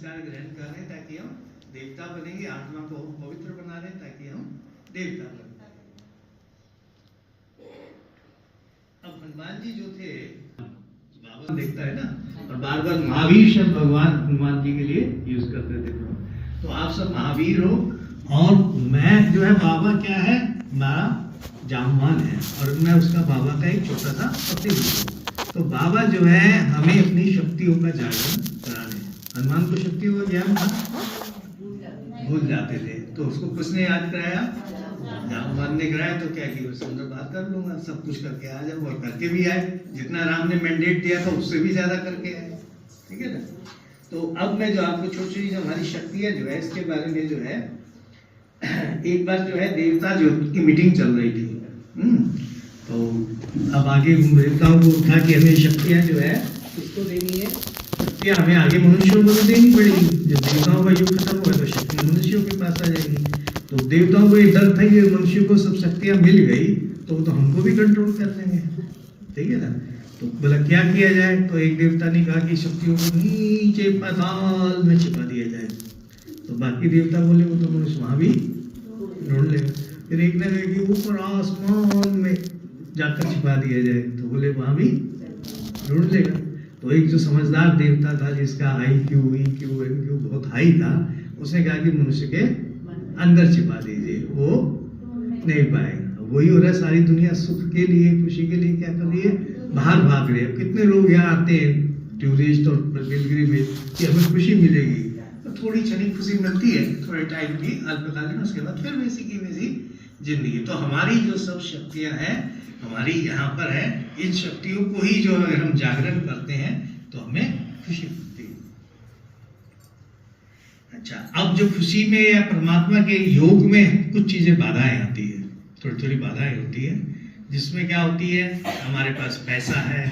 स्वीकार ग्रहण कर रहे हैं ताकि हम देवता बनेंगे, आत्मा को पवित्र बना रहे हैं ताकि हम देवता बने। अब हनुमान जी जो थे, बाबा देखता है ना, और बार बार महावीर शब्द भगवान हनुमान जी के लिए यूज करते थे। तो आप सब महावीर हो, और मैं जो है बाबा क्या है, हमारा जामवान है, और मैं उसका बाबा का एक छोटा सा प्रतिरूप हूँ। तो बाबा जो है हमें अपनी शक्तियों का जागरण करा रहे हैं। हनुमान को शक्तियों का ज्ञान था, भूल जाते थे, तो उसको किसने याद कराया, जामवान ने कराया। तो क्या कि वो सुंदर बात कर लूंगा, सब कुछ करके आ जाऊँ, और करके भी आए, जितना राम ने मैंडेट दिया था उससे भी ज्यादा करके आए। ठीक है ना। तो अब मैं जो आपको छोटी छोटी जो हमारी शक्तियां जो है इसके बारे में जो है, एक बार जो है देवता जो की मीटिंग चल रही थी, तो अब आगे देवताओं को उठा के हमें शक्तियां जो है किसको देनी है, शक्तियां हमें आगे मनुष्यों को देनी पड़ेगी। जब देवताओं का युग खत्म होगा तो शक्ति मनुष्यों के पास आ जाएगी। तो देवताओं को ये डर था कि मनुष्यों को सब शक्तियां मिल गई तो हमको भी कंट्रोल कर लेंगे। ठीक है ना। तो बोला क्या किया जाए, तो एक देवता ने कहा कि शक्तियों को नीचे पाताल में छिपा दिया जाए। तो बाकी देवता बोले वो तो मनुष्य वहां भी ढूंढ लेगा। फिर एक ने कहा कि ऊपर आसमान में जाकर छिपा दिया जाए, तो बोले वहां भी ढूंढ लेगा। तो एक जो समझदार देवता था जिसका IQ EQ बहुत हाई था, उसने कहा कि मनुष्य के अंदर छिपा दीजिए, वो नहीं पाएगा। वही हो रहा है, सारी दुनिया सुख के लिए, खुशी के लिए क्या कर रही है, बाहर भाग रही है। कितने लोग यहाँ आते हैं टूरिस्ट और पिलग्रिमेज कि हमें खुशी मिलेगी, तो थोड़ी क्षणिक खुशी मिलती है, थोड़े टाइम की अल्पकालीन, उसके बाद फिर वैसी की वैसी जिंदगी। तो हमारी जो सब शक्तियां हैं हमारी यहाँ पर है, इन शक्तियों को ही जो अगर हम जागरण करते हैं तो हमें खुशी मिलती है। अच्छा, अब जो खुशी में या परमात्मा के योग में कुछ चीजें बाधाएं आती है, थोड़ी थोड़ी बाधाएं होती है, जिसमें क्या होती है, हमारे पास पैसा है,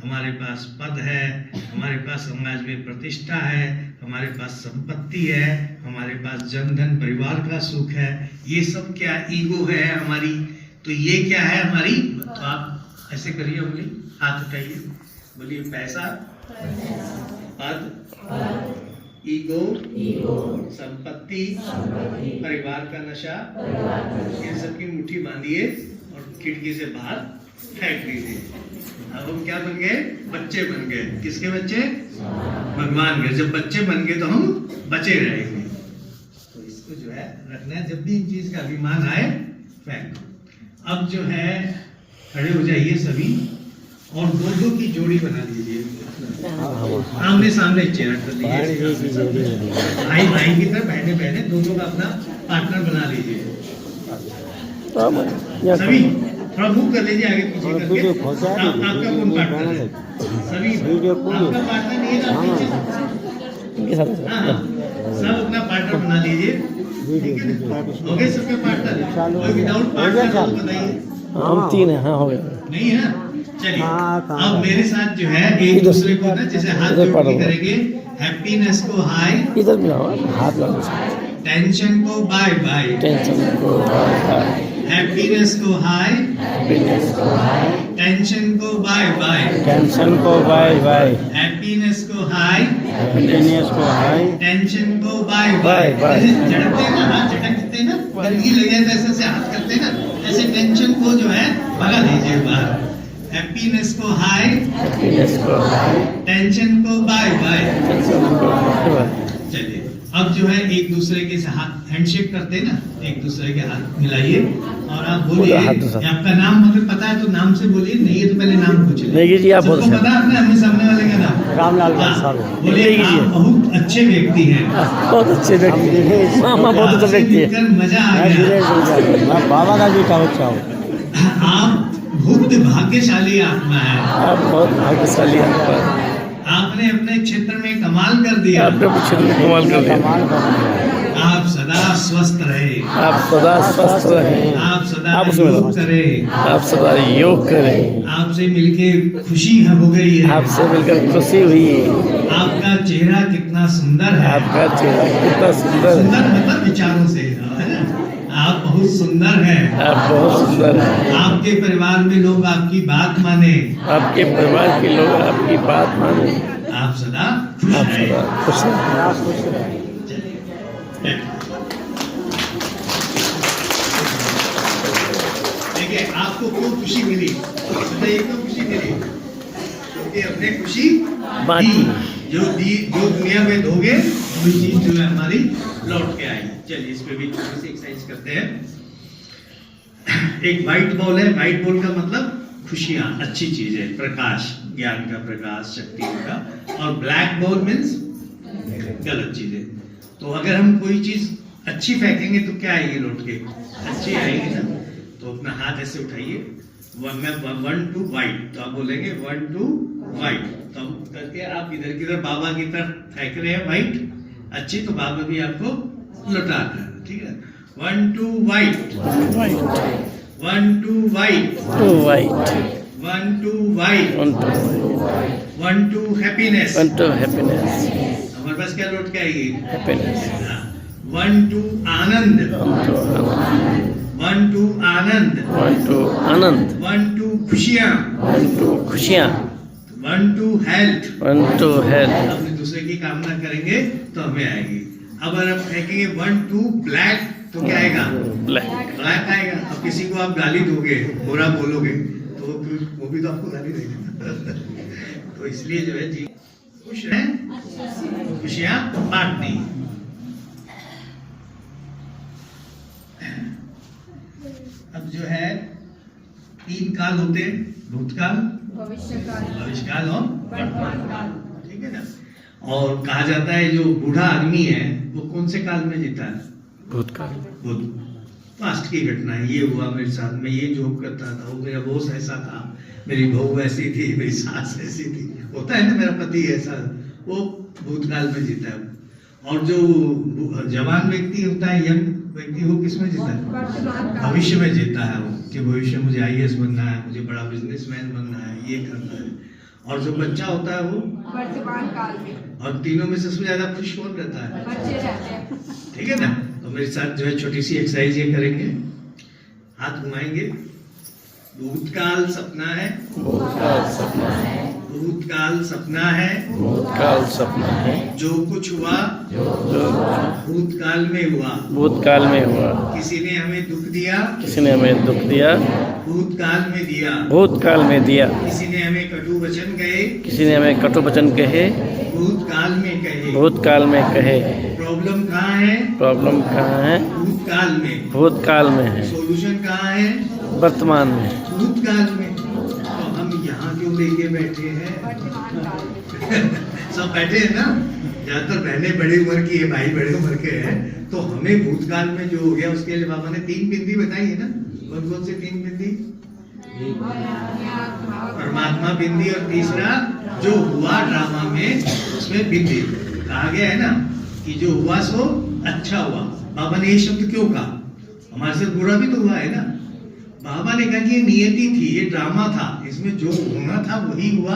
हमारे पास पद है, हमारे पास समाज में प्रतिष्ठा है, हमारे पास संपत्ति है, हमारे पास जन धन परिवार का सुख है, ये सब क्या ईगो है हमारी। तो ये क्या है हमारी, तो आप ऐसे करिए, बोलिए, हाथ उठाइए, बोलिए पैसा, पद, ईगो, संपत्ति, परिवार का नशा, इन सब की मुट्ठी बांधिए और खिड़की से बाहर फेंक दीजिए। अब हम क्या बन गए, बच्चे बन गए। किसके बच्चे, भगवान के। जब बच्चे बन गए तो हम बचे रहेंगे। तो इसको जो है रखना है, जब भी इन चीज का अभिमान आए फेंक। अब जो है खड़े हो जाइए सभी, और दो की जोड़ी बना लीजिए, आमने सामने चेयर कर लीजिए, भाई भाई की तरह बैठे बैठे दोनों का अपना पार्टनर बना लीजिए। सभी थोड़ा मूव कर लीजिए आगे पीछे करके। आपका कौन पार्टनर है, सभी आपका पार्टनर नहीं है ना, सब अपना पार्टनर बना लीजिए। हो गए सबके पार्टनर, विदाउट पार्टनर बताइए। हम 3 हैं। हाँ हो गया, नहीं है। चलिए अब मेरे साथ जो है एक दूसरे को ना जैसे हाथ जोड़ के करेंगे। हैप्पीनेस को हाई, इधर मिलाओ हाथ लगाओ, टेंशन को बाय बाय, टेंशन को बाय बाय, हैप्पीनेस को हाई, हैप्पीनेस को हाई, टेंशन को बाय बाय, टेंशन को बाय बाय, हैप्पीनेस को हाई, हैप्पीनेस को हाई, टेंशन को बाय बाय। झड़कते हैं ना, हाथ झटकते हैं ना, गंदगी लग जाए तो ऐसे हाथ करते हैं ना, ऐसे टेंशन को जो है भगा दीजिए बाहर। हैप्पीनेस को हाई, हैप्पीनेस को हाई, टेंशन को बाय बाय, टेंशन को बाय बाय। चलिए अब जो है एक दूसरे के हाथ हैंडशेक करते हैं ना, एक दूसरे के हाथ मिलाइए और आप बोलिए, आपका नाम अगर पता है तो नाम से बोलिए, नहीं है तो पहले नाम पूछ लीजिए। जी आप बोल सकते पता है अपने सामने वाले का नाम, रामलाल साहब। बोलिए आप बहुत अच्छे व्यक्ति हैं, बहुत अच्छे व्यक्ति हैं, मामा बहुत अच्छे व्यक्ति हैं, मजा आ गया। मैं बाबा का भी बच्चा हूँ। आप बहुत भाग्यशाली आत्मा है, आप बहुत भाग्यशाली आत्मा है। आपने अपने क्षेत्र में कमाल कर दिया, आपने क्षेत्र में कमाल कर दिया। आप सदा स्वस्थ रहे, आप सदा स्वस्थ रहे, आप सदा योग करें, आप सदा योग करें। आपसे मिलके खुशी हो गई है, आपसे मिलकर खुशी हुई है। आपका चेहरा कितना सुंदर है, आपका चेहरा कितना सुंदर है, सुंदर मतलब विचारों से, आप बहुत सुंदर हैं। आप बहुत सुंदर हैं। आपके परिवार में लोग आपकी बात माने। आपके परिवार के लोग आपकी बात माने। आप सदा खुश आप रहें। सदा खुश रहें। देखिए आपको क्यों खुशी मिली, बताइए क्यों खुशी मिली? क्योंकि अपने खुशी बाकी जो दुनिया में दोगे वही चीज जो है हमारी लौट के आएगी। चलिए इस पे भी थोड़ी सी एक्सरसाइज करते हैं। एक व्हाइट बॉल है, व्हाइट बॉल का मतलब खुशियां, अच्छी चीज है, प्रकाश, ज्ञान का प्रकाश, शक्ति का। और ब्लैक बॉल मीन्स गलत चीज है। तो अगर हम कोई चीज अच्छी फेंकेंगे तो क्या आएगी लौट के? अच्छी आएगी ना। तो अपना हाथ ऐसे उठाइए, 1 2 व्हाइट, तो आप बोलेंगे 1 2 व्हाइट। तो करके आप इधर की तरफ बाबा की तरफ फेंक रहे हैं व्हाइट अच्छी, तो बाबा भी आपको लौटा रहा है। ठीक है, 1 2 white, 1 2 white, 2 white, 1 2 white, 1 2 happiness. 1 2 happiness, हमारे पास क्या लौट के आएगी? happiness, 1 2 आनंद, 1 2 आनंद, 1 2 आनंद, 1 2 खुशियाँ, 1 2 खुशियाँ, 1 2 हेल्थ। 1 2 health, अपने दूसरे की कामना करेंगे तो हमें आएगी। अब अगर आप फेंकेंगे 1 2 ब्लैक तो क्या आएगा? black, ब्लैक आएगा। अब किसी को आप गाली दोगे, बुरा बोलोगे, तो वो भी तो आपको गाली देगा। तो इसलिए जो है जी खुश रहें, खुशियाँ बांटनी। अब जो है 3 काल होते हैं, भूतकाल, भविष्यकाल और वर्तमान काल। ठीक है ना। और कहा जाता है जो बूढ़ा आदमी है वो कौन से काल में जीता है? भूतकाल, पास्ट की घटना है। ये हुआ मेरे साथ, मैं ये जॉब करता था, वो मेरा बॉस ऐसा था, मेरी बहू ऐसी थी, मेरी सास ऐसी थी। होता है ना, मेरा पति ऐसा, वो भूतकाल में जीता है। और जो जवान व्यक्ति होता है, यंग व्यक्ति, वो किसमें जीता है? भविष्य में जीता है वो, कि भविष्य में मुझे IAS बनना है, मुझे बड़ा बिजनेसमैन बनना है, ये करना है। और जो बच्चा होता है वो वर्तमान काल में। और तीनों में से सबसे ज्यादा खुश कौन रहता है? बच्चे रहते हैं। ठीक है ना। तो मेरे साथ जो है छोटी सी एक्सरसाइज ये करेंगे, हाथ घुमाएंगे। भूतकाल सपना है, भूतकाल सपना है, भूतकाल सपना है, भूतकाल सपना है, जो कुछ हुआ जो भूतकाल में हुआ। भूतकाल में हुआ, किसी ने हमें दुख दिया, किसी ने हमें दुख दिया, भूतकाल में दिया। भूतकाल में दिया, किसी ने हमें कटु वचन कहे, किसी ने हमें कटु वचन कहे, भूतकाल में कहे। भूतकाल में कहे। प्रॉब्लम कहाँ है? प्रॉब्लम कहाँ है? भूतकाल में। भूतकाल में है। सॉल्यूशन कहाँ है? वर्तमान में। भूतकाल में। तो हम यहाँ क्यों लेके बैठे हैं? वर्तमान काल में। सब बैठे हैं ना, ज्यादातर बहनें बड़ी उम्र की है, भाई बड़े उम्र के हैं। तो हमें भूतकाल में जो हो गया उसके लिए बाबा ने 3 बिंदी बताई है ना। कौन कौन से 3 बिंदी? परमात्मा बिंदी, और तीसरा जो हुआ ड्रामा में उसमें बिंदी। कहा गया है ना कि जो हुआ सो अच्छा हुआ। बाबा ने ये शब्द क्यों कहा? हमारे साथ बुरा भी तो हुआ है ना। बाबा ने कहा कि ये नियति थी, ये ड्रामा था, इसमें जो होना था वही हुआ।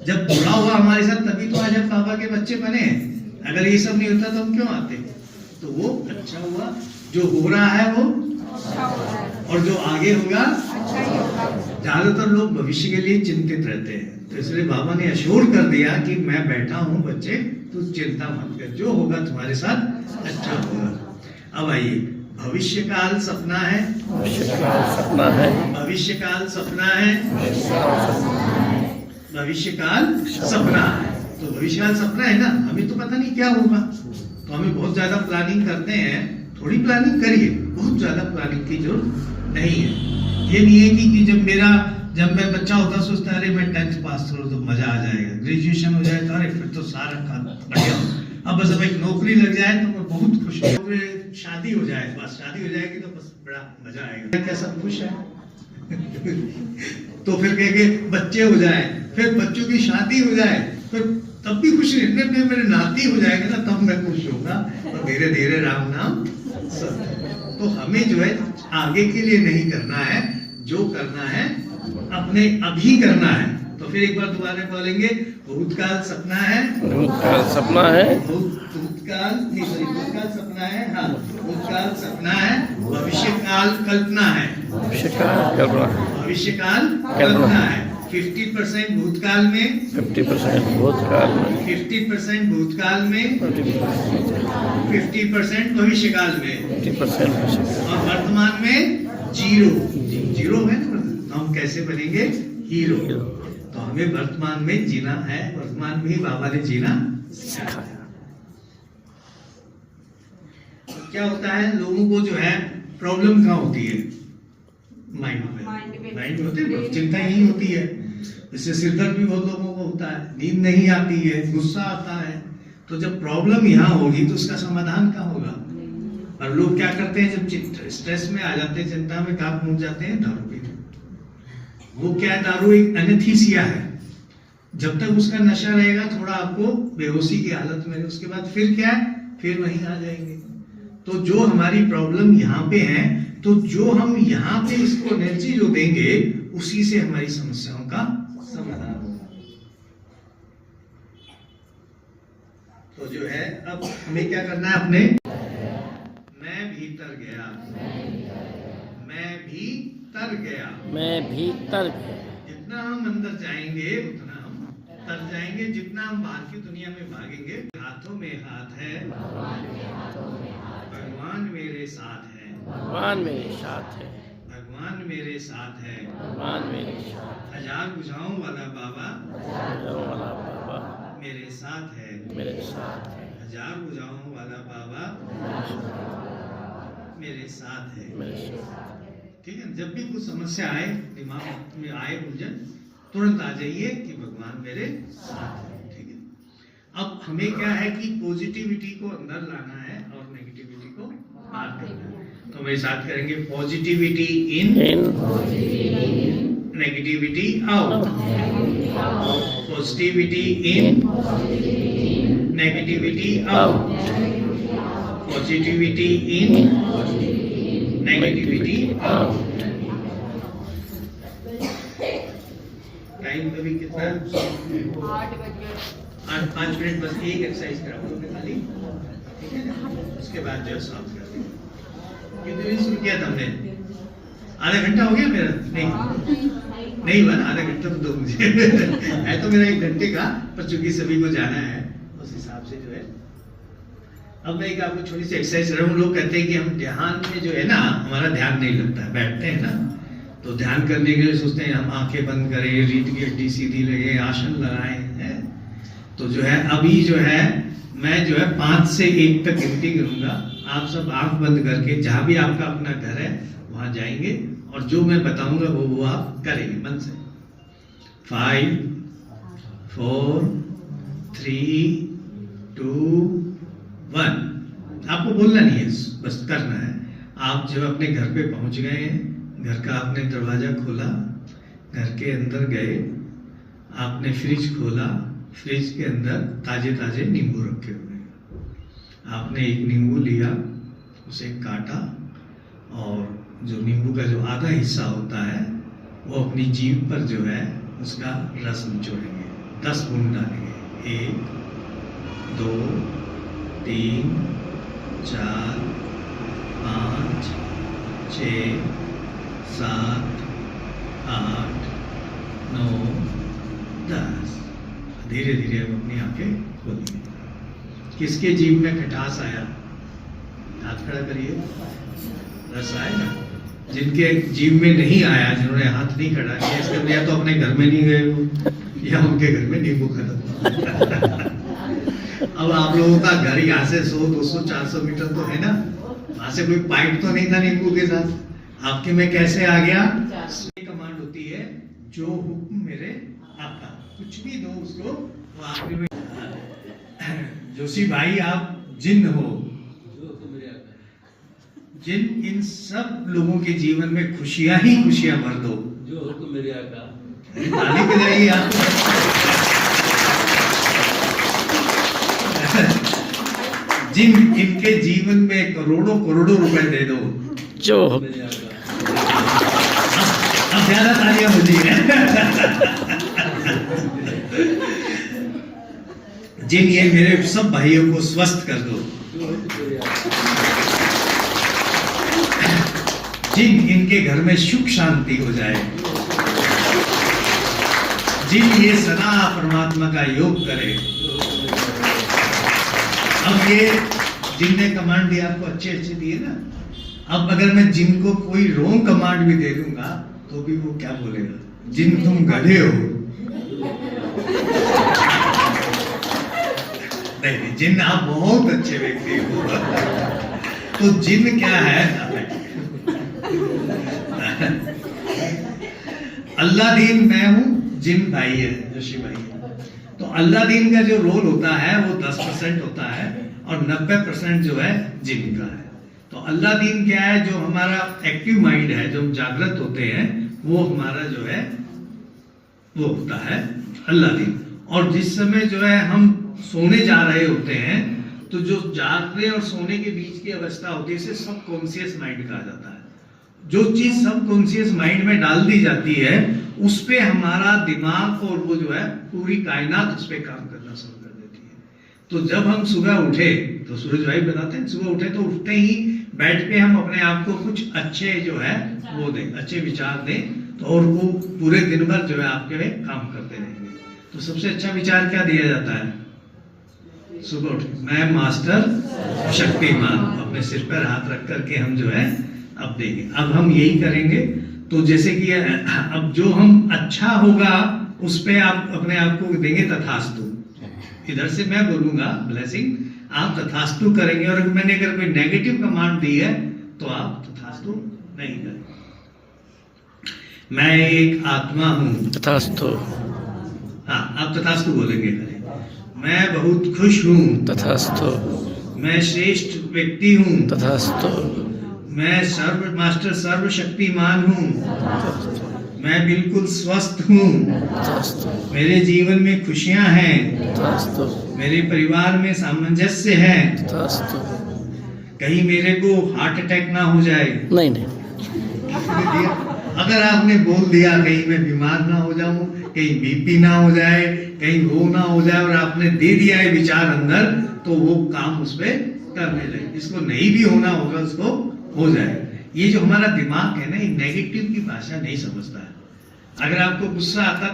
जब बुरा हुआ हमारे साथ तभी तो आज हम बाबा के बच्चे बने हैं। अगर ये सब नहीं होता तो हम क्यों आते? तो वो अच्छा हुआ, जो हो रहा है वो अच्छा हो रहा है, और जो आगे होगा अच्छा ही होगा। ज्यादातर लोग भविष्य के लिए चिंतित रहते हैं, तो इसलिए बाबा ने अश्योर कर दिया कि मैं बैठा हूँ बच्चे, तू चिंता मत कर, जो होगा तुम्हारे साथ अच्छा होगा। अब आइए, भविष्य काल सपना है, भविष्यकाल सपना है, भविष्य काल सपना है, भविष्य काल सपना है। तो भविष्य काल सपना है ना, हमें तो पता नहीं क्या होगा, तो हमें बहुत ज्यादा प्लानिंग करते हैं। थोड़ी प्लानिंग करिए, बहुत ज्यादा प्लानिंग की जरूरत नहीं है। ये नहीं है कि जब मैं बच्चा होता सोचता अरे मैं 10th पास करूँ तो मजा आ जाएगा, ग्रेजुएशन हो जाए तो अरे फिर तो सारा काम बढ़िया, अब बस अब एक नौकरी लग जाए तो मैं बहुत खुश हूँ, शादी हो जाए, बस शादी हो जाएगी तो बस बड़ा मजा आएगा। क्या सब खुश है? तो फिर कहेंगे बच्चे हो जाए, फिर बच्चों की शादी हो जाए, फिर तब भी खुश रहने में मेरे नाती हो जाएंगे ना, तब मैं खुश होगा। और धीरे धीरे राम नाम सब। तो हमें जो है आगे के लिए नहीं करना है, जो करना है अपने अभी करना है। तो फिर एक बार दोबारा बोलेंगे, भूतकाल सपना है, भूतकाल सपना है, भूतकाल सपना है, हाँ, भूतकाल सपना है, भविष्य काल कल्पना है, शिकार कल्पना, भविष्य काल कल्पना है। 50% भूतकाल में, 50% भूतकाल में, 50% भूतकाल में, 50% भविष्य काल में, 50% और वर्तमान में जीरो। जीरो है ना, तो हम कैसे बनेंगे हीरो? तो हमें वर्तमान में जीना है, वर्तमान में ही बाबा ने जीना सिखाया। क्या होता है, लोगों को जो है प्रॉब्लम कहाँ होती है? माइंड में होती है, चिंता यही होती है। इससे सिरदर्द भी बहुत लोगों को होता है, नींद नहीं आती है, गुस्सा आता है। तो जब प्रॉब्लम यहाँ होगी तो उसका समाधान कहाँ होगा? और लोग क्या करते हैं, जब स्ट्रेस में आ जाते हैं, चिंता में कहाँ पहुंच जाते हैं? दारू पीने। वो क्या है, दारू एक एनेस्थीसिया है। जब तक उसका नशा रहेगा, थोड़ा आपको बेहोशी की हालत में, उसके बाद फिर क्या है, फिर वहीं आ जाएंगे। तो जो हमारी प्रॉब्लम यहाँ पे है, तो जो हम यहाँ पे इसको एनर्जी जो देंगे, उसी से हमारी समस्याओं का समाधान होगा। तो जो है, अब हमें क्या करना है, अपने मैं भीतर गया, मैं भीतर गया, मैं भीतर जितना हम अंदर जाएंगे उतना हम तर जाएंगे। जितना हम बाहर की दुनिया में भागेंगे, हाथों में हाथ है, भगवान मेरे साथ है, भगवान मेरे साथ है, भगवान मेरे साथ है, भगवान मेरे साथ हजार बुझाओं वाला बाबा वाला बाबा मेरे साथ है, मेरे साथ है, हजार बुझाओं वाला बाबा मेरे साथ है। मेरे साथ। ठीक है, जब भी कुछ समस्या आए, दिमाग में आए उलझन, तुरंत आ जाइए कि भगवान मेरे साथ है। ठीक है, अब हमें क्या है कि पॉजिटिविटी को अंदर लाना है और नेगेटिविटी को बाहर करना है। तो मेरे साथ करेंगे, positivity in, negativity out, positivity in, negativity out, positivity in, negativity out. Time अभी कितना? 8 बजे। 5 मिनट बस एक एक्सरसाइज कराओगे खाली, ठीक है ना? उसके बाद जो है समाप्त कर देंगे। कितने बजे शुरू किया था हमने? आधा घंटा हो गया मेरा? नहीं हुआ ना, आधा घंटा तो दो मुझे है तो मेरा 1 घंटे का, पर चूंकि सभी को जाना है उस हिसाब से जो है। अब मैं एक आपको छोटी सी एक्सरसाइज कर रहा हूँ। लोग कहते हैं कि हम ध्यान में जो है ना, हमारा ध्यान नहीं लगता है, बैठते हैं ना तो ध्यान करने के लिए सोचते हैं हम आंखें बंद करें, रीढ़ की हड्डी सीधी लगे, आसन लगाएं, है? तो जो है अभी जो है मैं जो है 5 से 1 तक गिनती करूंगा। आप सब आंख बंद करके जहां भी आपका अपना घर है वहां जाएंगे और जो मैं बताऊंगा वो आप करेंगे मन से। 5, 4, 3, 2, 1। आपको बोलना नहीं है, बस करना है। आप जो अपने घर पे पहुंच गए हैं, घर का आपने दरवाजा खोला, घर के अंदर गए, आपने फ्रिज खोला, फ्रिज के अंदर ताजे ताजे नींबू रखे हुए हैं। आपने एक नींबू लिया, उसे काटा और जो नींबू का जो आधा हिस्सा होता है वो अपनी जीभ पर जो है उसका रस निचोड़ेंगे। 10 बूंद डालेंगे। 1, 2, 3, 4, 5, 6, 7, 8, 9, 10। धीरे धीरे हम अपनी आंखें खोलेंगे। किसके जीभ में खटास आया? हाथ खड़ा करिए। रस आया ना? जिनके जीभ में नहीं आया, जिन्होंने हाथ नहीं खड़ा किया, इसका मतलब या तो अपने घर में नहीं गए हो या उनके घर में नींबू खत्म। अब आप लोगों का घर यहाँ से 100, 200, 400 मीटर तो है ना, वहां से कोई पाइप तो नहीं था नींबू के साथ, आपके में कैसे आ गया? कमांड होती है, जो हुक्म मेरे आपका, कुछ भी दो उसको, वो आखिर में। जोशी भाई आप जिन हो, जिन इन सब लोगों के जीवन में खुशियां ही खुशियां भर दो। जो हुक्म मेरे आका। ताली बजाइए आप। जिन इनके जीवन में करोड़ों करोड़ों रुपए दे दो। जो मेरे आका। अब ज्यादा तालियां बजिए। जिन ये मेरे सब भाइयों को स्वस्थ कर दो। जो हुक्म मेरे आका। जिन इनके घर में सुख शांति हो जाए, जिन ये सदा परमात्मा का योग करे। अब ये जिनने कमांड दिया आपको अच्छे अच्छे दिए ना, अब अगर मैं जिनको कोई रॉन्ग कमांड भी दे दूंगा तो भी वो क्या बोलेगा, जिन तुम गधे हो। नहीं, जिन आप बहुत अच्छे व्यक्ति हो। तो जिन क्या है, अल्लाह दीन मैं हूं, जिन भाई है, जोशी भाई है। तो अल्लाह दीन का जो रोल होता है वो 10% होता है और 90% जो है जिन का है। तो अल्लाह दीन क्या है, जो हमारा एक्टिव माइंड है, जो हम जागृत होते हैं, वो हमारा जो है वो होता है अल्लाह दीन। और जिस समय जो है हम सोने जा रहे होते हैं, तो जो जागने और सोने के बीच की अवस्था होती है, इसे सब कॉन्शियस माइंड कहा जाता है। जो चीज सब कॉन्शियस माइंड में डाल दी जाती है, उस पे हमारा दिमाग और वो जो है पूरी कायनात उस पे काम करना शुरू कर देती है। तो जब हम सुबह उठे, तो सूरज भाई बताते हैं, सुबह उठे तो उठते ही बेड पे हम अपने आप को कुछ अच्छे जो है वो दें, अच्छे विचार दें, तो और वो पूरे दिन भर जो है आपके में काम करते रहेंगे। तो सबसे अच्छा विचार क्या दिया जाता है सुबह उठ, मैं मास्टर शक्तिमान, अपने सिर पर हाथ रख करके हम जो है अब देंगे। अब हम यही करेंगे। तो जैसे कि अब जो हम अच्छा होगा उस पे आप अपने आप को देंगे तथास्तु। इधर से मैं बोलूंगा ब्लेसिंग, आप तथास्तु करेंगे। और मैंने अगर कोई नेगेटिव कमांड दी है तो आप तथास्तु नहीं करेंगे। मैं एक आत्मा हूं, तथास्तु। हाँ, आप तथास्तु बोलेंगे। मैं बहुत खुश हूं, तथास्तु। मैं श्रेष्ठ व्यक्ति हूं, तथास्तु। मैं मास्टर सर्वशक्तिमान हूं, मैं बिल्कुल स्वस्थ हूं, तथास्तु। मेरे जीवन में खुशियां हैं, तथास्तु। मेरे परिवार में सामंजस्य है, तथास्तु। कहीं मेरे को हार्ट अटैक ना हो जाए। नहीं नहीं, अगर आपने बोल दिया कहीं मैं बीमार ना हो जाऊं, कहीं बीपी ना हो जाए, कहीं वो ना हो जाए, और आपने दे दिया है विचार अंदर, तो वो काम उस पर करने लगे। जिसको नहीं भी होना होगा उसको हो जाए। ये जो हमारा दिमाग है ना, ये नेगेटिव की भाषा नहीं समझता है। अगर आपको गुस्सा आता तो